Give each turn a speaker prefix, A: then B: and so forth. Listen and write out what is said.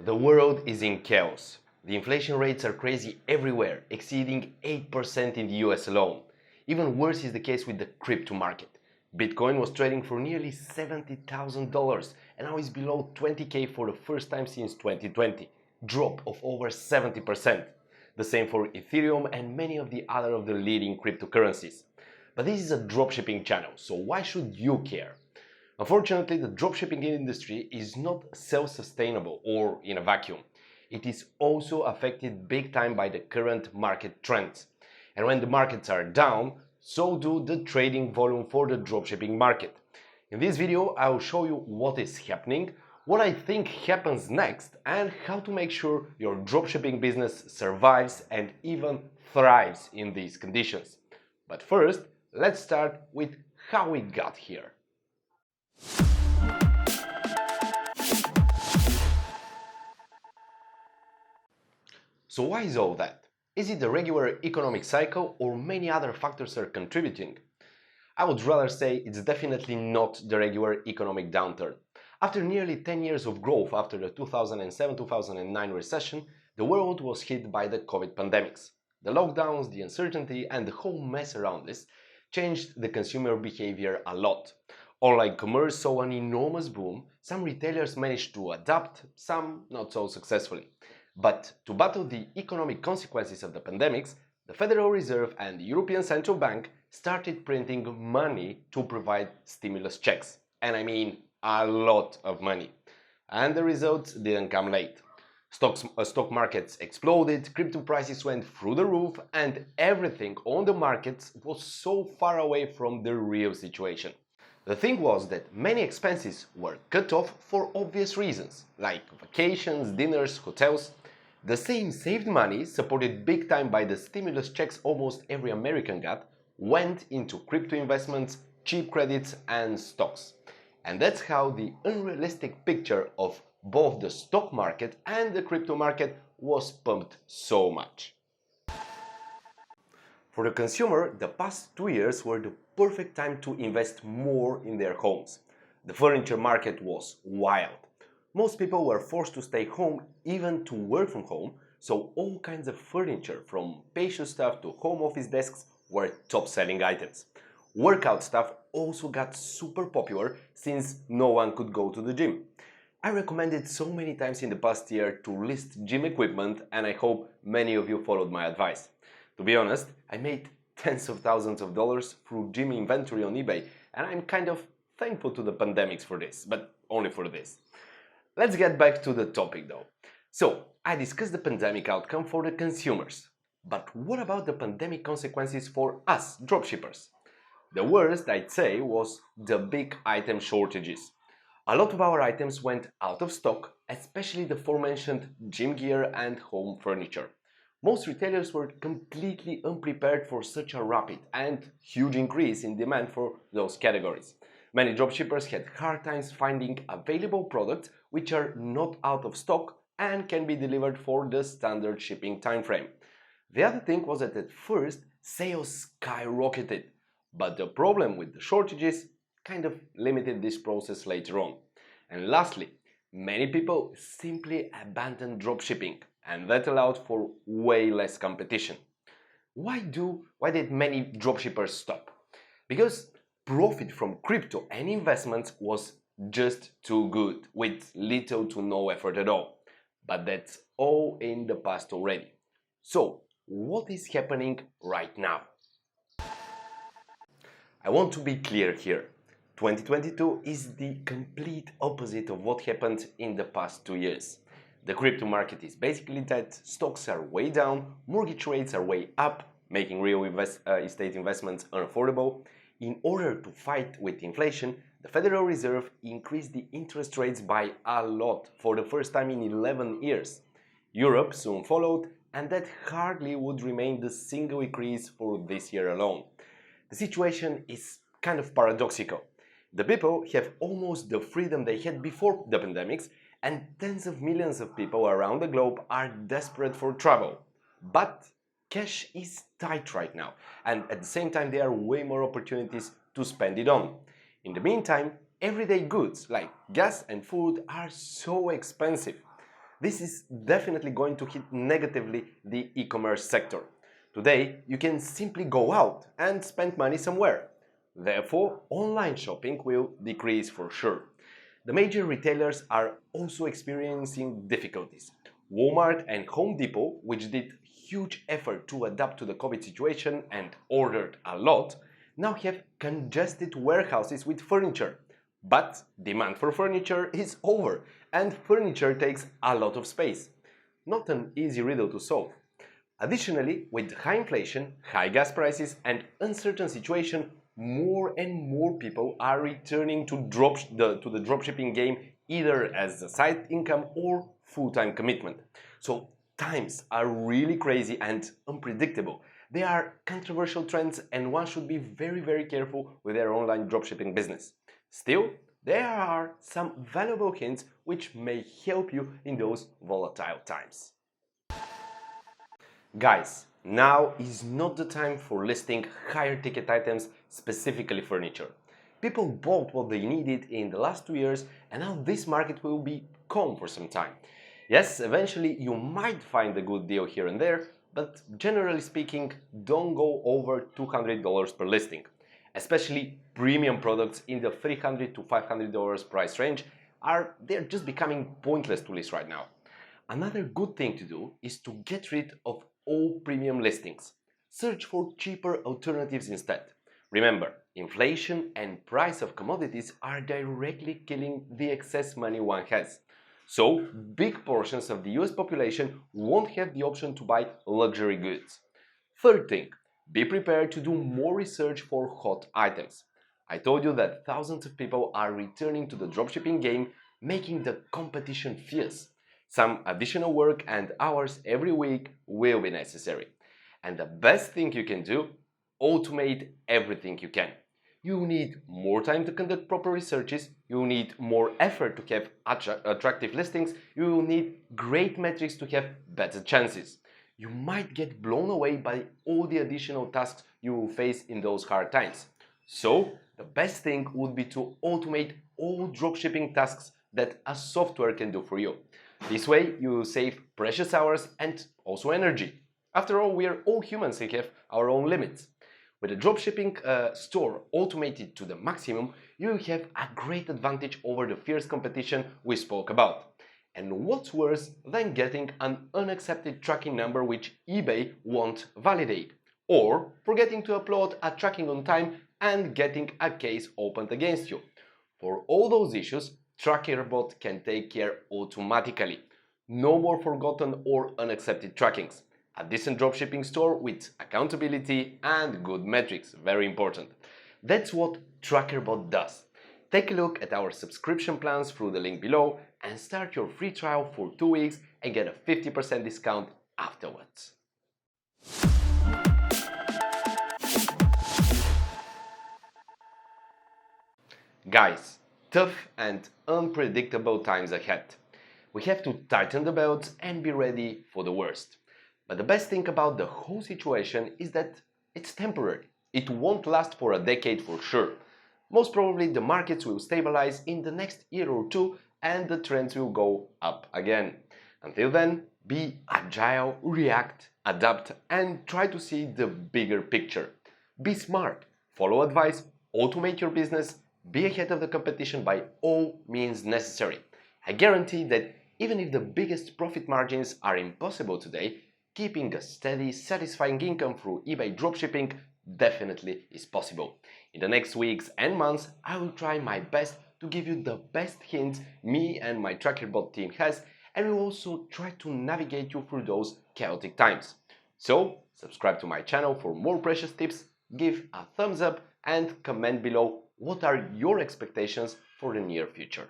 A: The world is in chaos. The inflation rates are crazy everywhere, exceeding 8% in the US alone. Even worse is the case with the crypto market. Bitcoin was trading for nearly $70,000 and now is below 20k for the first time since 2020, drop of over 70%. The same for Ethereum and many of the other of the leading cryptocurrencies. But this is a dropshipping channel, so why should you care? Unfortunately, the dropshipping industry is not self-sustainable or in a vacuum. It is also affected big time by the current market trends. And when the markets are down, so do the trading volume for the dropshipping market. In this video, I will show you what is happening, what I think happens next, and how to make sure your dropshipping business survives and even thrives in these conditions. But first, let's start with how we got here. So why is all that? Is it the regular economic cycle or many other factors are contributing? I would rather say it's definitely not the regular economic downturn. After nearly 10 years of growth after the 2007-2009 recession, the world was hit by the COVID pandemics. The lockdowns, the uncertainty and the whole mess around this changed the consumer behavior a lot. Online commerce saw an enormous boom, some retailers managed to adapt, some not so successfully. But to battle the economic consequences of the pandemics, the Federal Reserve and the European Central Bank started printing money to provide stimulus checks. And I mean a lot of money. And the results didn't come late. Stock markets exploded, crypto prices went through the roof, and everything on the markets was so far away from the real situation. The thing was that many expenses were cut off for obvious reasons, like vacations, dinners, hotels. The same saved money, supported big time by the stimulus checks almost every American got, went into crypto investments, cheap credits and stocks. And that's how the unrealistic picture of both the stock market and the crypto market was pumped so much. For the consumer, the past 2 years were the perfect time to invest more in their homes. The furniture market was wild. Most people were forced to stay home, even to work from home, so all kinds of furniture, from patio stuff to home office desks, were top-selling items. Workout stuff also got super popular since no one could go to the gym. I recommended so many times in the past year to list gym equipment, and I hope many of you followed my advice. To be honest, I made tens of thousands of dollars through gym inventory on eBay, and I'm kind of thankful to the pandemics for this, but only for this. Let's get back to the topic though. So, I discussed the pandemic outcome for the consumers. But what about the pandemic consequences for us, dropshippers? The worst, I'd say, was the big item shortages. A lot of our items went out of stock, especially the aforementioned gym gear and home furniture. Most retailers were completely unprepared for such a rapid and huge increase in demand for those categories. Many dropshippers had hard times finding available products which are not out of stock and can be delivered for the standard shipping time frame. The other thing was that at first sales skyrocketed, but the problem with the shortages kind of limited this process later on. And lastly, many people simply abandoned dropshipping, and that allowed for way less competition. Why did many dropshippers stop? Because profit from crypto and investments was just too good, with little to no effort at all. But that's all in the past already. So, what is happening right now? I want to be clear here. 2022 is the complete opposite of what happened in the past 2 years. The crypto market is basically dead, stocks are way down, mortgage rates are way up, making real estate investments unaffordable. In order to fight with inflation, the Federal Reserve increased the interest rates by a lot for the first time in 11 years. Europe soon followed, and that hardly would remain the single increase for this year alone. The situation is kind of paradoxical. The people have almost the freedom they had before the pandemics, and tens of millions of people around the globe are desperate for travel. But cash is tight right now, and at the same time there are way more opportunities to spend it on. In the meantime, everyday goods like gas and food are so expensive. This is definitely going to hit negatively the e-commerce sector. Today, you can simply go out and spend money somewhere. Therefore, online shopping will decrease for sure. The major retailers are also experiencing difficulties. Walmart and Home Depot, which did huge effort to adapt to the COVID situation and ordered a lot, now have congested warehouses with furniture. But demand for furniture is over, and furniture takes a lot of space. Not an easy riddle to solve. Additionally, with high inflation, high gas prices, and uncertain situation, more and more people are returning to the dropshipping game either as a side income or full-time commitment. So times are really crazy and unpredictable. They are controversial trends and one should be very careful with their online dropshipping business. Still, there are some valuable hints which may help you in those volatile times. Guys, now is not the time for listing higher ticket items, specifically furniture. People bought what they needed in the last 2 years and now this market will be calm for some time. Yes, eventually you might find a good deal here and there, but generally speaking, don't go over $200 per listing. Especially premium products in the $300 to $500 price range they're just becoming pointless to list right now. Another good thing to do is to get rid of all premium listings. Search for cheaper alternatives instead. Remember, inflation and price of commodities are directly killing the excess money one has. So, big portions of the US population won't have the option to buy luxury goods. Third thing, be prepared to do more research for hot items. I told you that thousands of people are returning to the dropshipping game, making the competition fierce. Some additional work and hours every week will be necessary. And the best thing you can do, automate everything you can. You need more time to conduct proper researches, you need more effort to have attractive listings, you will need great metrics to have better chances. You might get blown away by all the additional tasks you will face in those hard times. So, the best thing would be to automate all dropshipping tasks that a software can do for you. This way, you will save precious hours and also energy. After all, we are all humans and have our own limits. With a dropshipping store automated to the maximum, you will have a great advantage over the fierce competition we spoke about. And what's worse than getting an unaccepted tracking number which eBay won't validate, or forgetting to upload a tracking on time and getting a case opened against you. For all those issues, Trackerbot can take care automatically. No more forgotten or unaccepted trackings. A decent dropshipping store with accountability and good metrics, very important. That's what Trackerbot does. Take a look at our subscription plans through the link below and start your free trial for 2 weeks and get a 50% discount afterwards. Guys, tough and unpredictable times ahead. We have to tighten the belts and be ready for the worst. But the best thing about the whole situation is that it's temporary. It won't last for a decade for sure. Most probably the markets will stabilize in the next year or two and the trends will go up again. Until then, be agile, react, adapt and try to see the bigger picture. Be smart, follow advice, automate your business, be ahead of the competition by all means necessary. I guarantee that even if the biggest profit margins are impossible today, keeping a steady, satisfying income through eBay dropshipping definitely is possible. In the next weeks and months, I will try my best to give you the best hints me and my Trackerbot team has, and we will also try to navigate you through those chaotic times. So, subscribe to my channel for more precious tips, give a thumbs up and comment below what are your expectations for the near future.